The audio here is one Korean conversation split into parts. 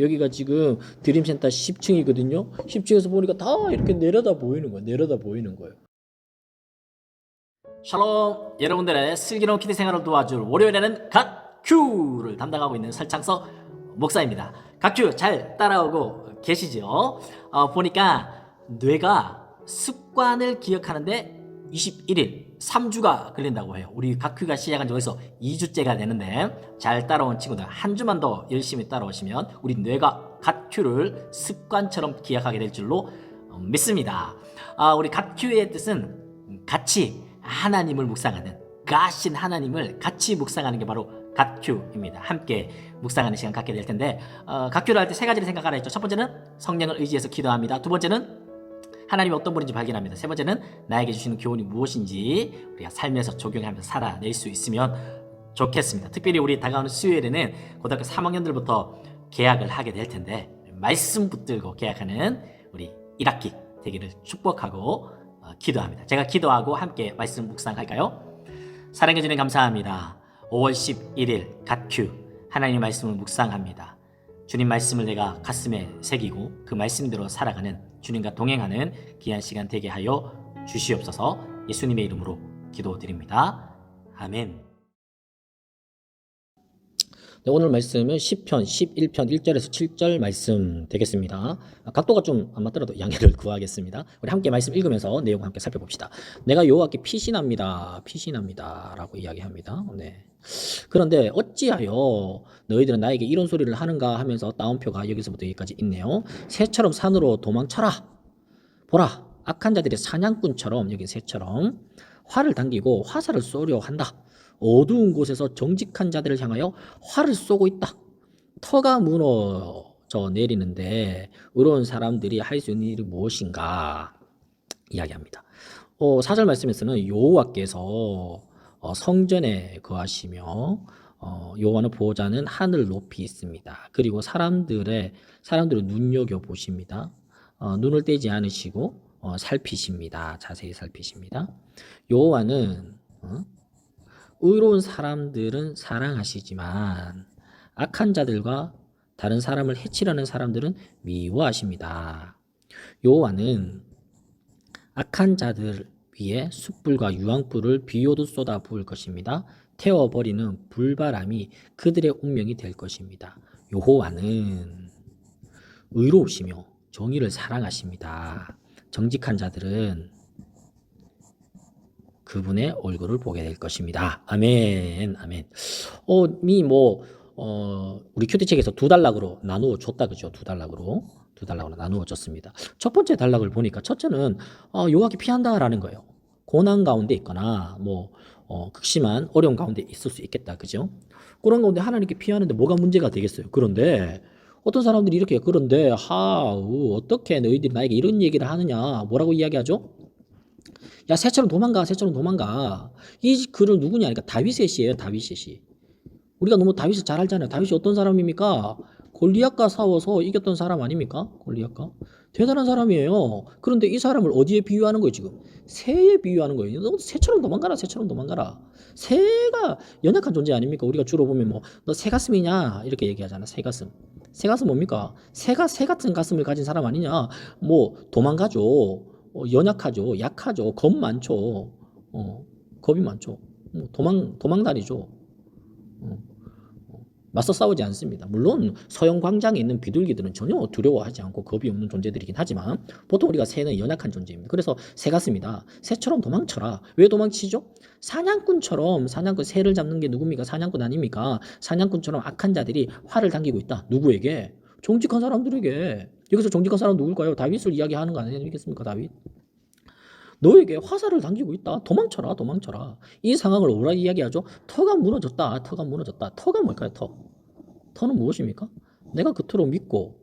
여기가 지금 드림센터 10층이거든요. 10층에서 보니까 다 이렇게 내려다 보이는 거예요. 내려다 보이는 거예요. 샬롬, 여러분들의 슬기로운 키드 생활을 도와줄 월요일에는 갓큐를 담당하고 있는 설창석 목사입니다. 갓큐 잘 따라오고 계시죠? 보니까 뇌가 습관을 기억하는데 21일 3주가 걸린다고 해요. 우리 갓큐가 시작한 지 벌써 2주째가 되는데 잘 따라온 친구들 한 주만 더 열심히 따라오시면 우리 뇌가 갓큐를 습관처럼 기억하게 될 줄로 믿습니다. 우리 갓큐의 뜻은 같이 하나님을 묵상하는, 가신 하나님을 같이 묵상하는 게 바로 갓큐입니다. 함께 묵상하는 시간 갖게 될 텐데 갓큐를 할 때 세 가지를 생각하라 했죠. 첫 번째는 성령을 의지해서 기도합니다. 두 번째는 하나님이 어떤 분인지 발견합니다. 세 번째는 나에게 주시는 교훈이 무엇인지 우리가 삶에서 적용하면서 살아낼 수 있으면 좋겠습니다. 특별히 우리 다가오는 수요일에는 고등학교 3학년들부터 개학을 하게 될 텐데 말씀 붙들고 개학하는 우리 1학기 되기를 축복하고 기도합니다. 제가 기도하고 함께 말씀 묵상할까요? 사랑해 주님 감사합니다. 5월 11일 갓큐 하나님의 말씀을 묵상합니다. 주님 말씀을 내가 가슴에 새기고 그 말씀대로 살아가는 주님과 동행하는 귀한 시간 되게 하여 주시옵소서. 예수님의 이름으로 기도드립니다. 아멘. 네, 오늘 말씀은 시편 11편 1절에서 7절 말씀 되겠습니다. 각도가 좀 안 맞더라도 양해를 구하겠습니다. 우리 함께 말씀 읽으면서 내용 함께 살펴봅시다. 내가 여호와께 피신합니다. 피신합니다. 라고 이야기합니다. 네. 그런데 어찌하여 너희들은 나에게 이런 소리를 하는가 하면서 따옴표가 여기서부터 여기까지 있네요. 새처럼 산으로 도망쳐라. 보라, 악한 자들이 사냥꾼처럼, 여기 새처럼 활을 당기고 화살을 쏘려 한다. 어두운 곳에서 정직한 자들을 향하여 활을 쏘고 있다. 터가 무너져 내리는데 의로운 사람들이 할 수 있는 일이 무엇인가 이야기합니다. 4절 말씀에서는 여호와께서 성전에 거하시며 여호와는 보호자는 하늘 높이 있습니다. 그리고 사람들을 눈여겨보십니다. 눈을 떼지 않으시고 살피십니다. 자세히 살피십니다. 여호와는 의로운 사람들은 사랑하시지만 악한 자들과 다른 사람을 해치려는 사람들은 미워하십니다. 여호와는 악한 자들 위에 숯불과 유황불을 비오듯 쏟아 부을 것입니다. 태워버리는 불바람이 그들의 운명이 될 것입니다. 여호와는 의로우시며 정의를 사랑하십니다. 정직한 자들은 그분의 얼굴을 보게 될 것입니다. 아멘, 아멘. 우리 큐티책에서 두 단락으로 나누어 줬다, 그죠? 두 단락으로 나누어 줬습니다. 첫 번째 단락을 보니까 첫째는 여호와께 피한다라는 거예요. 고난 가운데 있거나 극심한 어려움 가운데 있을 수 있겠다, 그죠? 그런 가운데 하나님께 피하는데 뭐가 문제가 되겠어요? 그런데 어떤 사람들이 이렇게 그런데 어떻게 너희들이 나에게 이런 얘기를 하느냐? 뭐라고 이야기하죠? 야, 새처럼 도망가, 새처럼 도망가. 이 글을 누구냐? 그러니까 다윗의 시예요, 다윗의 시. 우리가 너무 다윗을 잘 알잖아요. 다윗이 어떤 사람입니까? 골리앗과 싸워서 이겼던 사람 아닙니까? 골리앗과. 대단한 사람이에요. 그런데 이 사람을 어디에 비유하는 거예요, 지금? 새에 비유하는 거예요. 너 새처럼 도망가라, 새처럼 도망가라. 새가 연약한 존재 아닙니까? 우리가 주로 보면 너 새 가슴이냐? 이렇게 얘기하잖아, 새 가슴. 새 가슴 뭡니까? 새가 새 같은 가슴을 가진 사람 아니냐? 도망가죠. 연약하죠. 약하죠. 겁 많죠. 겁이 많죠. 도망다니죠. 맞서 싸우지 않습니다. 물론 서영 광장에 있는 비둘기들은 전혀 두려워하지 않고 겁이 없는 존재들이긴 하지만 보통 우리가 새는 연약한 존재입니다. 그래서 새 같습니다. 새처럼 도망쳐라. 왜 도망치죠? 사냥꾼처럼, 새를 잡는 게 누굽니까? 사냥꾼 아닙니까? 사냥꾼처럼 악한 자들이 활을 당기고 있다. 누구에게? 정직한 사람들에게. 여기서 정직한 사람 누굴까요? 다윗을 이야기하는 거 아니겠습니까? 다윗. 너에게 화살을 당기고 있다. 도망쳐라, 도망쳐라. 이 상황을 뭐라 이야기하죠? 터가 무너졌다, 터가 무너졌다. 터가 뭘까요? 터는 무엇입니까? 내가 그토록 믿고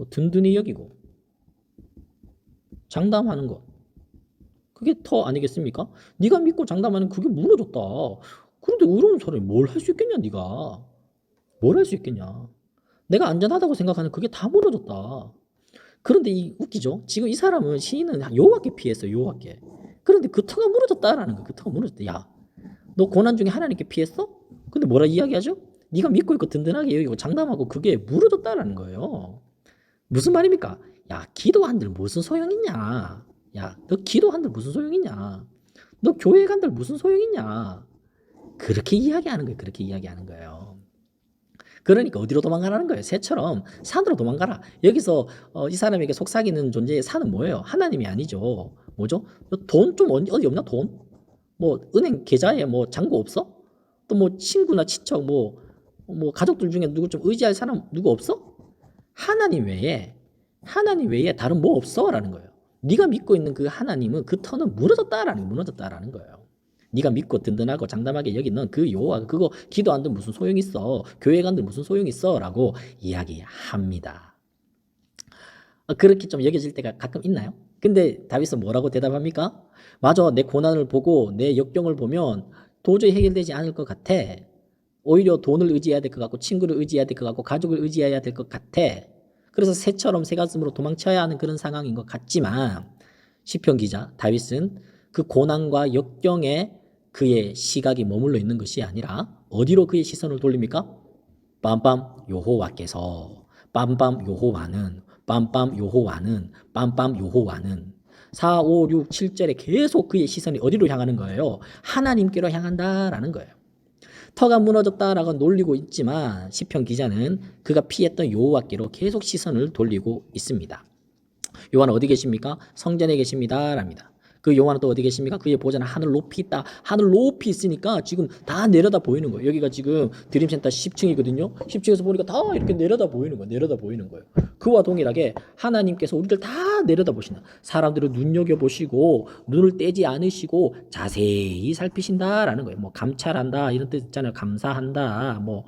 든든히 여기고 장담하는 것. 그게 터 아니겠습니까? 네가 믿고 장담하는 그게 무너졌다. 그런데 의로운 사람이 뭘 할 수 있겠냐, 네가. 뭘 할 수 있겠냐. 내가 안전하다고 생각하는 그게 다 무너졌다. 그런데 웃기죠? 지금 이 사람은 시인은 여호와께 피했어요. 여호와께. 그런데 그 터가 무너졌다라는 거예요. 그 터가 무너졌다. 야, 너 고난 중에 하나님께 피했어? 근데 뭐라 이야기하죠? 네가 믿고 있고 든든하게 여기고 장담하고 그게 무너졌다라는 거예요. 무슨 말입니까? 야, 기도한들 무슨 소용있냐? 야, 너 기도한들 무슨 소용있냐? 너 교회 간들 무슨 소용있냐? 그렇게 이야기하는 거예요. 그렇게 이야기하는 거예요. 그러니까 어디로 도망가라는 거예요? 새처럼 산으로 도망가라. 여기서 이 사람에게 속삭이는 존재의 산은 뭐예요? 하나님이 아니죠. 뭐죠? 돈 좀 어디 없나? 돈? 뭐 은행 계좌에 뭐 잔고 없어? 또 뭐 친구나 친척 뭐 가족들 중에 누구 좀 의지할 사람 누구 없어? 하나님 외에 다른 뭐 없어라는 거예요. 네가 믿고 있는 그 하나님은 그 터는 무너졌다라는 거예요. 네가 믿고 든든하고 장담하게 여기는 그 여호와 그거 기도 안들 무슨 소용 있어? 교회 간들 무슨 소용 있어?라고 이야기합니다. 그렇게 좀 여겨질 때가 가끔 있나요? 근데 다윗은 뭐라고 대답합니까? 맞아, 내 고난을 보고 내 역경을 보면 도저히 해결되지 않을 것 같아. 오히려 돈을 의지해야 될 것 같고 친구를 의지해야 될 것 같고 가족을 의지해야 될 것 같아. 그래서 새처럼 새가슴으로 도망쳐야 하는 그런 상황인 것 같지만 시편 기자 다윗은 그 고난과 역경에 그의 시각이 머물러 있는 것이 아니라 어디로 그의 시선을 돌립니까? 빰빰 여호와께서 빰빰 여호와는 빰빰 여호와는 빰빰 여호와는 4, 5, 6, 7절에 계속 그의 시선이 어디로 향하는 거예요? 하나님께로 향한다라는 거예요. 터가 무너졌다라고 놀리고 있지만 시편 기자는 그가 피했던 여호와께로 계속 시선을 돌리고 있습니다. 여호와는 어디 계십니까? 성전에 계십니다랍니다. 그 여호와는 또 어디 계십니까? 그의 보좌는 하늘 높이 있다. 하늘 높이 있으니까 지금 다 내려다 보이는 거예요. 여기가 지금 드림센터 10층이거든요. 10층에서 보니까 다 이렇게 내려다 보이는 거예요. 내려다 보이는 거예요. 그와 동일하게 하나님께서 우리를 다 내려다 보신다. 사람들을 눈여겨보시고 눈을 떼지 않으시고 자세히 살피신다라는 거예요. 뭐 감찰한다 이런 뜻 있잖아요. 감사한다. 뭐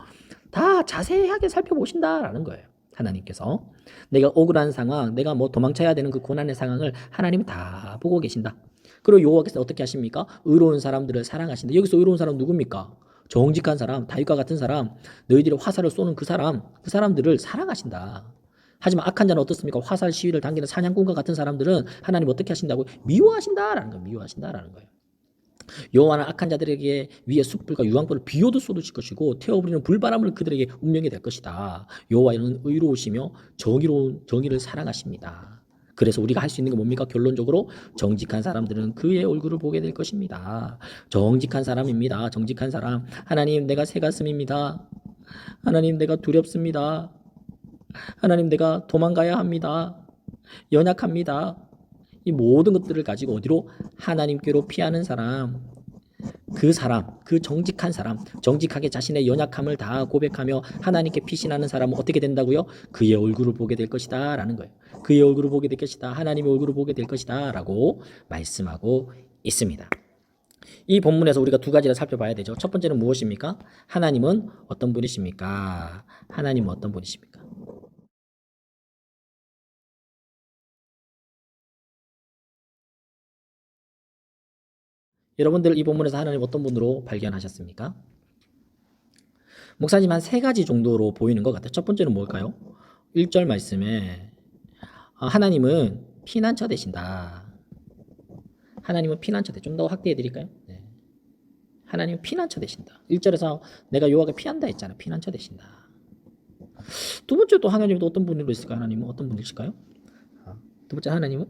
다 자세하게 살펴보신다라는 거예요. 하나님께서 내가 억울한 상황, 내가 뭐 도망쳐야 되는 그 고난의 상황을 하나님이 다 보고 계신다. 그리고 여호와께서 어떻게 하십니까? 의로운 사람들을 사랑하신다. 여기서 의로운 사람 누굽니까? 정직한 사람, 다윗과 같은 사람, 너희들이 화살을 쏘는 그 사람들을 사랑하신다. 하지만 악한 자는 어떻습니까? 화살 시위를 당기는 사냥꾼과 같은 사람들은 하나님 어떻게 하신다고? 미워하신다라는 거예요. 미워하신다라는 거예요. 여호와는 악한 자들에게 위에 숯불과 유황불을 비오듯 쏟으실 것이고 태워버리는 불바람을 그들에게 운명이 될 것이다. 여호와는 의로우시며 정의를 사랑하십니다. 그래서 우리가 할 수 있는 게 뭡니까? 결론적으로 정직한 사람들은 그의 얼굴을 보게 될 것입니다. 정직한 사람입니다. 정직한 사람. 하나님, 내가 새가슴입니다. 하나님, 내가 두렵습니다. 하나님, 내가 도망가야 합니다. 연약합니다. 이 모든 것들을 가지고 어디로? 하나님께로 피하는 사람, 그 정직한 사람, 정직하게 자신의 연약함을 다 고백하며 하나님께 피신하는 사람은 어떻게 된다고요? 그의 얼굴을 보게 될 것이다 라는 거예요. 그의 얼굴을 보게 될 것이다. 하나님의 얼굴을 보게 될 것이다 라고 말씀하고 있습니다. 이 본문에서 우리가 두 가지를 살펴봐야 되죠. 첫 번째는 무엇입니까? 하나님은 어떤 분이십니까? 하나님은 어떤 분이십니까? 여러분들 이 본문에서 하나님 어떤 분으로 발견하셨습니까? 목사님 한 세 가지 정도로 보이는 것 같아요. 첫 번째는 뭘까요? 1절 말씀에 하나님은 피난처 되신다. 하나님은 피난처 되. 좀 더 확대해 드릴까요? 네. 하나님은 피난처 되신다. 1절에서 내가 여호와가 피한다 했잖아. 피난처 되신다. 두 번째 또 하나님은 어떤 분으로 있을까요? 하나님은 어떤 분이실까요? 두 번째 하나님은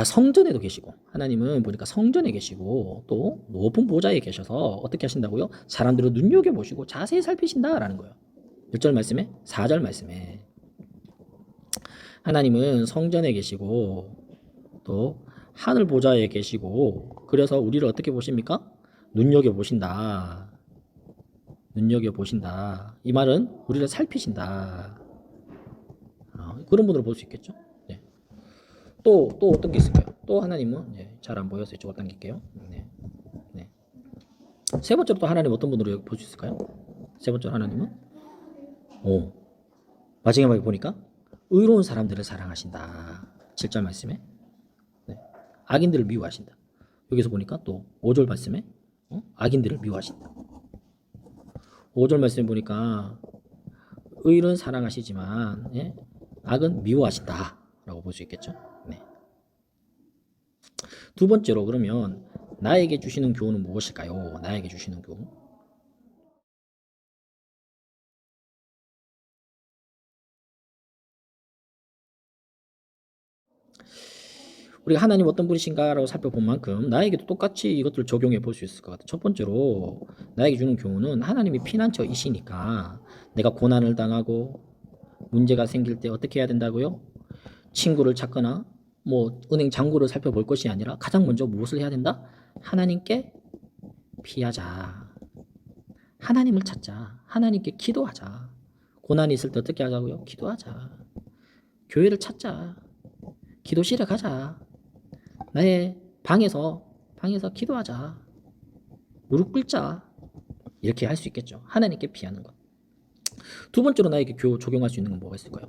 성전에도 계시고 하나님은 보니까 성전에 계시고 또 높은 보좌에 계셔서 어떻게 하신다고요? 사람들을 눈여겨보시고 자세히 살피신다라는 거예요. 1절 말씀에 4절 말씀에 하나님은 성전에 계시고 또 하늘 보좌에 계시고 그래서 우리를 어떻게 보십니까? 눈여겨보신다. 눈여겨보신다. 이 말은 우리를 살피신다. 그런 분으로 볼 수 있겠죠. 네. 또 어떤 게 있을까요? 또 하나님은 잘 안 보여서 이쪽으로 당길게요. 네. 네. 세 번째로 또 하나님 어떤 분으로 볼 수 있을까요? 세 번째로 하나님은 마지막에 보니까 의로운 사람들을 사랑하신다. 7절 말씀에 악인들을 미워하신다. 여기서 보니까 또 5절 말씀에 악인들을 미워하신다. 5절 말씀에 보니까 의는 사랑하시지만 악은 미워하신다 라고 볼 수 있겠죠. 네. 두 번째로 그러면 나에게 주시는 교훈은 무엇일까요? 나에게 주시는 교훈. 우리가 하나님 어떤 분이신가라고 살펴본 만큼 나에게도 똑같이 이것들을 적용해 볼 수 있을 것 같아요. 첫 번째로 나에게 주는 교훈은 하나님이 피난처이시니까 내가 고난을 당하고 문제가 생길 때 어떻게 해야 된다고요? 친구를 찾거나 뭐 은행 잔고를 살펴볼 것이 아니라 가장 먼저 무엇을 해야 된다? 하나님께 피하자. 하나님을 찾자. 하나님께 기도하자. 고난이 있을 때 어떻게 하자고요? 기도하자. 교회를 찾자. 기도실에 가자. 나의 방에서 기도하자. 무릎 꿇자. 이렇게 할 수 있겠죠. 하나님께 피하는 것. 두 번째로 나에게 적용할 수 있는 건 뭐가 있을까요?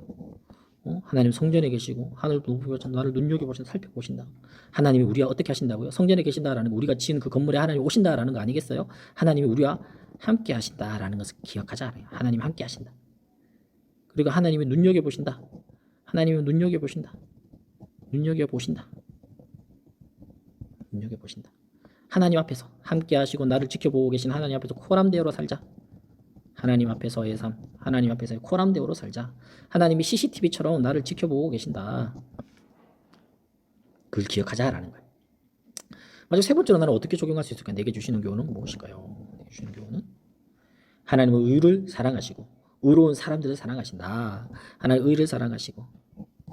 하나님 성전에 계시고 하늘 높으셔서 나를 눈여겨보신다, 살펴보신다. 하나님이 우리와 어떻게 하신다고요? 성전에 계신다라는 거, 우리가 지은 그 건물에 하나님이 오신다라는 거 아니겠어요? 하나님이 우리와 함께 하신다라는 것을 기억하자. 하나님이 함께 하신다. 그리고 하나님이 눈여겨보신다. 하나님이 눈여겨보신다. 눈여겨보신다. 눈여겨보신다. 하나님 앞에서 함께 하시고 나를 지켜보고 계신 하나님 앞에서 코람데오로 살자. 하나님 앞에서의 삶, 하나님 앞에서의 코람데오로 살자. 하나님이 CCTV처럼 나를 지켜보고 계신다. 그걸 기억하자라는 거예요. 마지막 세 번째로 나는 어떻게 적용할 수 있을까? 내게 주시는 교훈은 무엇일까요? 내게 주시는 교훈은 하나님은 의를 사랑하시고 의로운 사람들을 사랑하신다. 하나님 의를 사랑하시고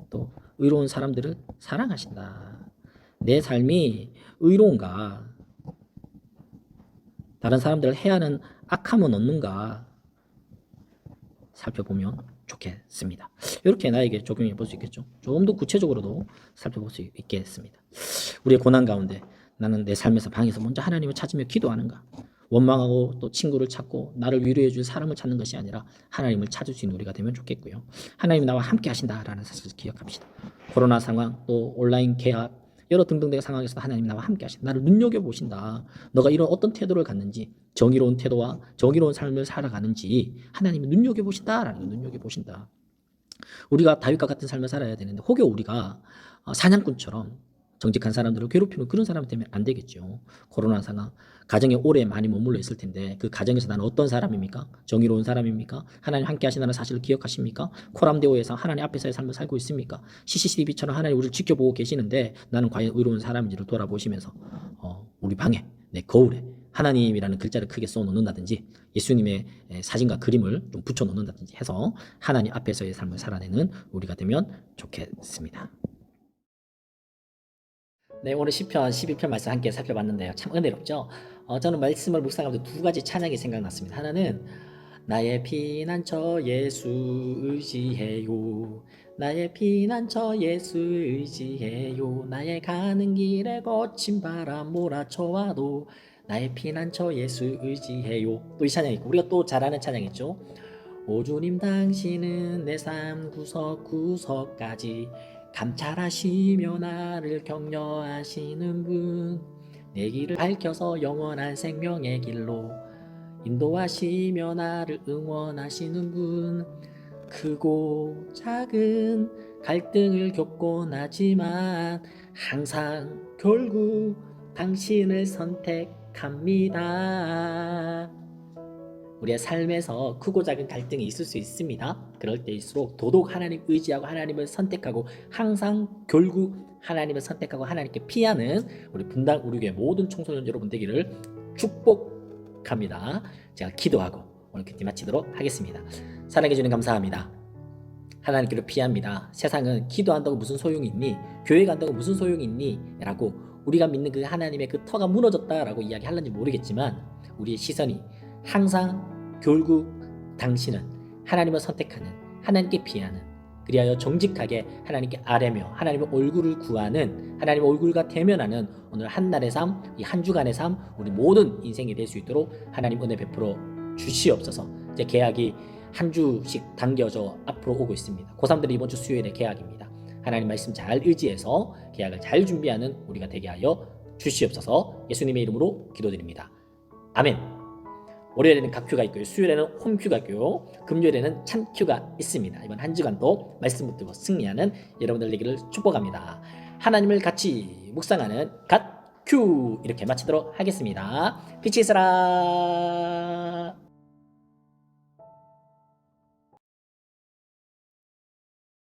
또 의로운 사람들을 사랑하신다. 내 삶이 의로운가? 다른 사람들을 해하는 악함은 없는가? 살펴보면 좋겠습니다. 이렇게 나에게 적용해 볼 수 있겠죠. 좀 더 구체적으로도 살펴볼 수 있겠습니다. 우리의 고난 가운데 나는 내 삶에서 방에서 먼저 하나님을 찾으며 기도하는가? 원망하고 또 친구를 찾고 나를 위로해 줄 사람을 찾는 것이 아니라 하나님을 찾을 수 있는 우리가 되면 좋겠고요. 하나님이 나와 함께 하신다라는 사실을 기억합시다. 코로나 상황 또 온라인 계약 여러 등등의 상황에서 하나님이 나와 함께 하신다. 나를 눈여겨보신다. 너가 이런 어떤 태도를 갖는지 정의로운 태도와 정의로운 삶을 살아가는지 하나님이 눈여겨보신다라는 거 눈여겨보신다. 우리가 다윗과 같은 삶을 살아야 되는데 혹여 우리가 사냥꾼처럼 정직한 사람들을 괴롭히는 그런 사람이 되면 안 되겠죠. 코로나 상황, 가정에 오래 많이 머물러 있을 텐데 그 가정에서 나는 어떤 사람입니까? 정의로운 사람입니까? 하나님 함께 하신다는 사실을 기억하십니까? 코람데오에서 하나님 앞에서의 삶을 살고 있습니까? CCTV처럼 하나님 우리를 지켜보고 계시는데 나는 과연 의로운 사람인지를 돌아보시면서 우리 방에 내 거울에 하나님이라는 글자를 크게 써 놓는다든지 예수님의 사진과 그림을 좀 붙여 놓는다든지 해서 하나님 앞에서의 삶을 살아내는 우리가 되면 좋겠습니다. 네, 오늘 시편 11편 말씀 함께 살펴봤는데요. 참 은혜롭죠? 저는 말씀을 묵상하면서 두 가지 찬양이 생각났습니다. 하나는 나의 피난처 예수 의지해요. 나의 피난처 예수 의지해요. 나의 가는 길에 거친 바람 몰아쳐와도 나의 피난처 예수 의지해요. 또 이 찬양이 있고 우리가 또 잘 아는 찬양이죠. 오 주님 당신은 내 삶 구석구석까지 감찰하시며 나를 격려하시는 분, 내 길을 밝혀서 영원한 생명의 길로 인도하시며 나를 응원하시는 분, 크고 작은 갈등을 겪곤 하지만 항상 결국 당신을 선택합니다. 우리의 삶에서 크고 작은 갈등이 있을 수 있습니다. 그럴 때일수록 더더욱 하나님 의지하고 하나님을 선택하고 항상 결국 하나님을 선택하고 하나님께 피하는 우리 분당 우리교회 모든 청소년 여러분 되기를 축복합니다. 제가 기도하고 오늘 큐티 마치도록 하겠습니다. 사랑해 주님 감사합니다. 하나님께로 피합니다. 세상은 기도한다고 무슨 소용이 있니? 교회 간다고 무슨 소용이 있니? 라고 우리가 믿는 그 하나님의 그 터가 무너졌다라고 이야기하는지 모르겠지만 우리의 시선이 항상 결국 당신은 하나님을 선택하는 하나님께 피하는 그리하여 정직하게 하나님께 아뢰며 하나님의 얼굴을 구하는 하나님의 얼굴과 대면하는 오늘 한 날의 삶, 이 한 주간의 삶 우리 모든 인생이 될 수 있도록 하나님 은혜 베풀어 주시옵소서. 이제 계약이 한 주씩 당겨져 앞으로 오고 있습니다. 고3들이 이번 주 수요일에 계약입니다. 하나님 말씀 잘 의지해서 계약을 잘 준비하는 우리가 되게 하여 주시옵소서. 예수님의 이름으로 기도드립니다. 아멘. 월요일에는 각큐가 있고요. 수요일에는 홈큐가 있고요. 금요일에는 참큐가 있습니다. 이번 한 주간도 말씀 붙들고 승리하는 여러분들 되기를 축복합니다. 하나님을 같이 묵상하는 갓큐 이렇게 마치도록 하겠습니다. 빛이 있어라.